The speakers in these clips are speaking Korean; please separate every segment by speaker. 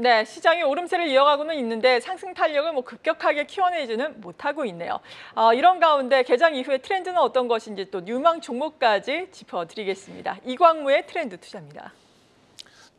Speaker 1: 네, 시장이 오름세를 이어가고는 있는데 상승 탄력을 급격하게 키워내지는 못하고 있네요. 이런 가운데 개장 이후의 트렌드는 어떤 것인지 또 유망 종목까지 짚어드리겠습니다. 이광무의 트렌드 투자입니다.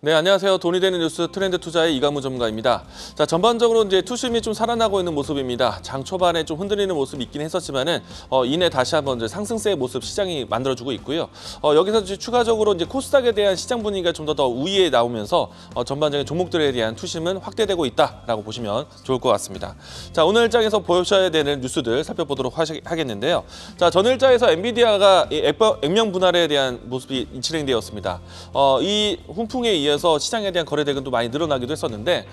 Speaker 2: 네, 안녕하세요. 돈이 되는 뉴스 트렌드 투자의 이광무 전문가입니다. 자, 전반적으로 이제 투심이 좀 살아나고 있는 모습입니다. 장 초반에 좀 흔들리는 모습이 있긴 했었지만은 이내 다시 한번 이제 상승세의 모습 시장이 만들어주고 있고요. 여기서 이제 추가적으로 이제 코스닥에 대한 시장 분위기가 좀 더 우위에 나오면서 전반적인 종목들에 대한 투심은 확대되고 있다라고 보시면 좋을 것 같습니다. 자, 오늘 일장에서 보셔야 되는 뉴스들 살펴보도록 하겠는데요. 자, 전 일장에서 엔비디아가 액면 분할에 대한 모습이 진행되었습니다. 이 훈풍에 이어서 시장에 대한 거래 대금도 많이 늘어나기도 했었는데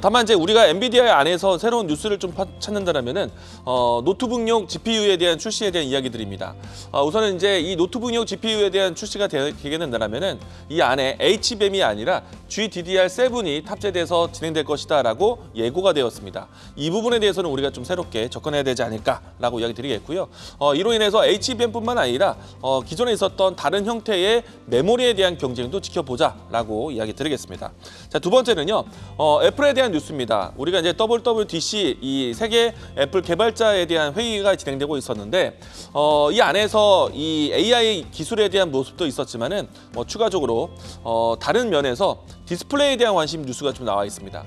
Speaker 2: 다만 이제 우리가 엔비디아 안에서 새로운 뉴스를 좀 찾는다면은 노트북용 GPU에 대한 출시에 대한 이야기들입니다. 우선은 이제 이 노트북용 GPU에 대한 출시가 되게 된다면은 이 안에 HBM이 아니라 GDDR7이 탑재돼서 진행될 것이다라고 예고가 되었습니다. 이 부분에 대해서는 우리가 좀 새롭게 접근해야 되지 않을까라고 이야기 드리겠고요. 이로 인해서 HBM뿐만 아니라 기존에 있었던 다른 형태의 메모리에 대한 경쟁도 지켜보자라고 이야기 드리겠습니다. 자, 두 번째는요. 애플에 대한 뉴스입니다. 우리가 이제 WWDC 이 세계 애플 개발자에 대한 회의가 진행되고 있었는데 이 안에서 이 AI 기술에 대한 모습도 있었지만은 추가적으로 다른 면에서 디스플레이에 대한 관심 뉴스가 좀 나와 있습니다.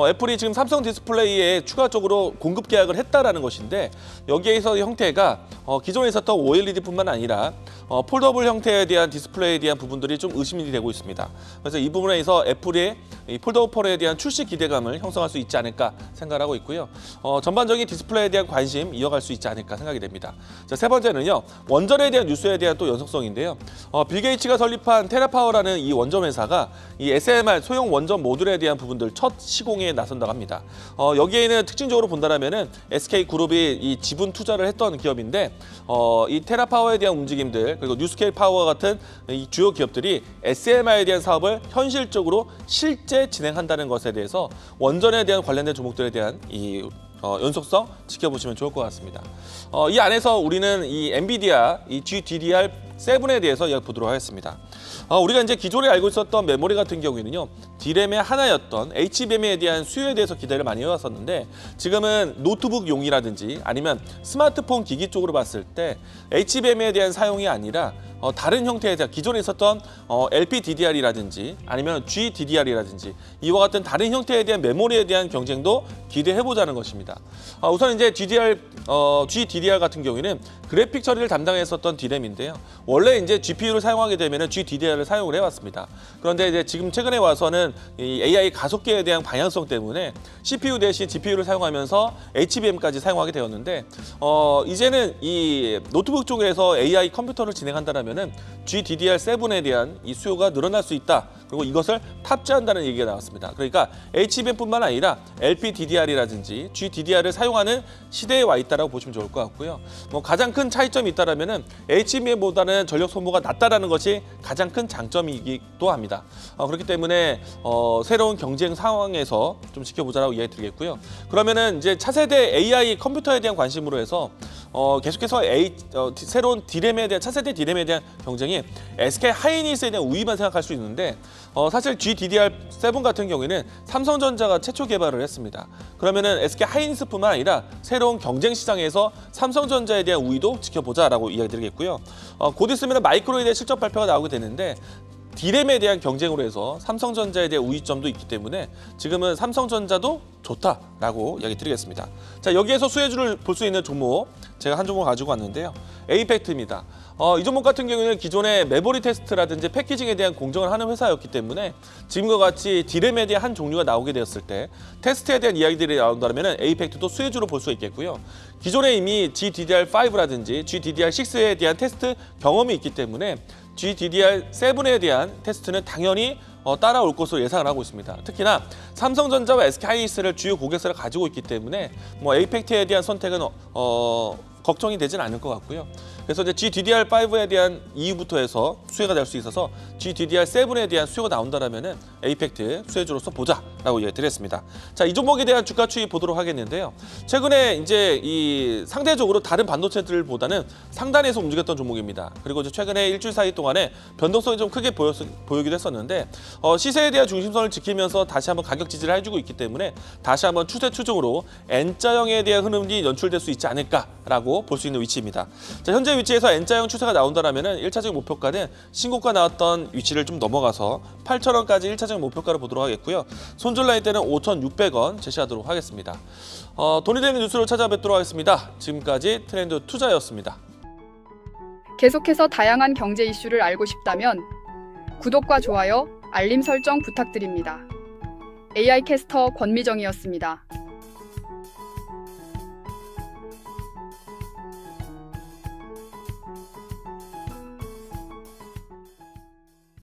Speaker 2: 애플이 지금 삼성 디스플레이에 추가적으로 공급 계약을 했다라는 것인데 여기에서 형태가 기존에 있었던 OLED뿐만 아니라 폴더블 형태에 대한 디스플레이에 대한 부분들이 좀 의심이 되고 있습니다. 그래서 이 부분에서 애플의 이 폴더블 폴에 대한 출시 기대감을 형성할 수 있지 않을까 생각하고 있고요. 전반적인 디스플레이에 대한 관심 이어갈 수 있지 않을까 생각이 됩니다. 자, 세 번째는요. 원전에 대한 뉴스에 대한 또 연속성인데요. 빌 게이츠가 설립한 테라파워라는 이 원전 회사가 이 SMR 소형 원전 모듈에 대한 부분들 첫 시공에 나선다고 합니다. 여기에는 특징적으로 본다면은 SK그룹이 이 지분 투자를 했던 기업인데 이 테라파워에 대한 움직임들 그리고 뉴스케일 파워 같은 이 주요 기업들이 SMR에 대한 사업을 현실적으로 실제 진행한다는 것에 대해서 원전에 대한 관련된 종목들에 대한 이 연속성 지켜보시면 좋을 것 같습니다. 이 안에서 우리는 이 엔비디아 이 GDDR7에 대해서 이야기 보도록 하겠습니다. 우리가 이제 기존에 알고 있었던 메모리 같은 경우에는요. D램의 하나였던 HBM에 대한 수요에 대해서 기대를 많이 해왔었는데 지금은 노트북용이라든지 아니면 스마트폰 기기 쪽으로 봤을 때 HBM에 대한 사용이 아니라 다른 형태에 대한 기존에 있었던 LPDDR이라든지 아니면 GDDR이라든지 이와 같은 다른 형태에 대한 메모리에 대한 경쟁도 기대해보자는 것입니다. 우선 이제 GDDR 같은 경우에는 그래픽 처리를 담당했었던 D램인데요. 원래 이제 GPU를 사용하게 되면 GDDR을 사용을 해왔습니다. 그런데 이제 지금 최근에 와서는 이 AI 가속기에 대한 방향성 때문에 CPU 대신 GPU를 사용하면서 HBM까지 사용하게 되었는데 이제는 이 노트북 쪽에서 AI 컴퓨터를 진행한다면은 GDDR7에 대한 이 수요가 늘어날 수 있다. 그리고 이것을 탑재한다는 얘기가 나왔습니다. 그러니까 HBM뿐만 아니라 LPDDR이라든지 GDDR을 사용하는 시대에 와 있다라고 보시면 좋을 것 같고요. 가장 큰 차이점이 있다라면은 HBM보다는 전력 소모가 낮다라는 것이 가장 큰 장점이기도 합니다. 그렇기 때문에 새로운 경쟁 상황에서 좀 지켜보자라고 이야기 드리겠고요. 그러면은 이제 차세대 AI 컴퓨터에 대한 관심으로 해서 계속해서 새로운 D램에 대한 차세대 D램에 대한 경쟁이 SK 하이닉스에 대한 우위만 생각할 수 있는데 사실 GDDR7 같은 경우에는 삼성전자가 최초 개발을 했습니다. 그러면은 SK 하이닉스뿐만 아니라 새로운 경쟁 시장에서 삼성전자에 대한 우위도 지켜보자라고 이야기 드리겠고요. 곧 있으면 마이크론에 대한 실적 발표가 나오게 되는데 D램에 대한 경쟁으로 해서 삼성전자에 대한 우위점도 있기 때문에 지금은 삼성전자도 좋다라고 이야기 드리겠습니다. 자, 여기에서 수혜주를 볼 수 있는 종목 제가 한 종목 가지고 왔는데요. 에이펙트입니다. 이 종목 같은 경우에는 기존의 메모리 테스트라든지 패키징에 대한 공정을 하는 회사였기 때문에 지금과 같이 D램에 대한 한 종류가 나오게 되었을 때 테스트에 대한 이야기들이 나온다면 에이펙트도 수혜주로 볼 수 있겠고요. 기존에 이미 GDDR5라든지 GDDR6에 대한 테스트 경험이 있기 때문에 GDDR7에 대한 테스트는 당연히 따라올 것으로 예상을 하고 있습니다. 특히나 삼성전자와 SK하이닉스를 주요 고객사를 가지고 있기 때문에 에이펙트에 대한 선택은 걱정이 되진 않을 것 같고요. 그래서 이제 GDDR5에 대한 이유부터 해서 수혜가 될 수 있어서 GDDR7에 대한 수요가 나온다라면은 에이펙트 수혜주로서 보자라고 얘기드렸습니다. 자, 이 종목에 대한 주가 추이 보도록 하겠는데요. 최근에 이제 이 상대적으로 다른 반도체들보다는 상단에서 움직였던 종목입니다. 그리고 이제 최근에 일주일 사이 동안에 변동성이 좀 크게 보이기도 했었는데 시세에 대한 중심선을 지키면서 다시 한번 가격 지지를 해주고 있기 때문에 다시 한번 추세 추종으로 N자형에 대한 흐름이 연출될 수 있지 않을까라고 볼 수 있는 위치입니다. 자, 현재 위치에서 N자형 추세가 나온다라면은 1차적 목표가는 신고가 나왔던 위치를 좀 넘어가서 8,000원까지 1차적 목표가를 보도록 하겠고요. 손절 라인 때는 5,600원 제시하도록 하겠습니다. 돈이 되는 뉴스로 찾아뵙도록 하겠습니다. 지금까지 트렌드 투자였습니다.
Speaker 3: 계속해서 다양한 경제 이슈를 알고 싶다면 구독과 좋아요, 알림 설정 부탁드립니다. AI 캐스터 권미정이었습니다.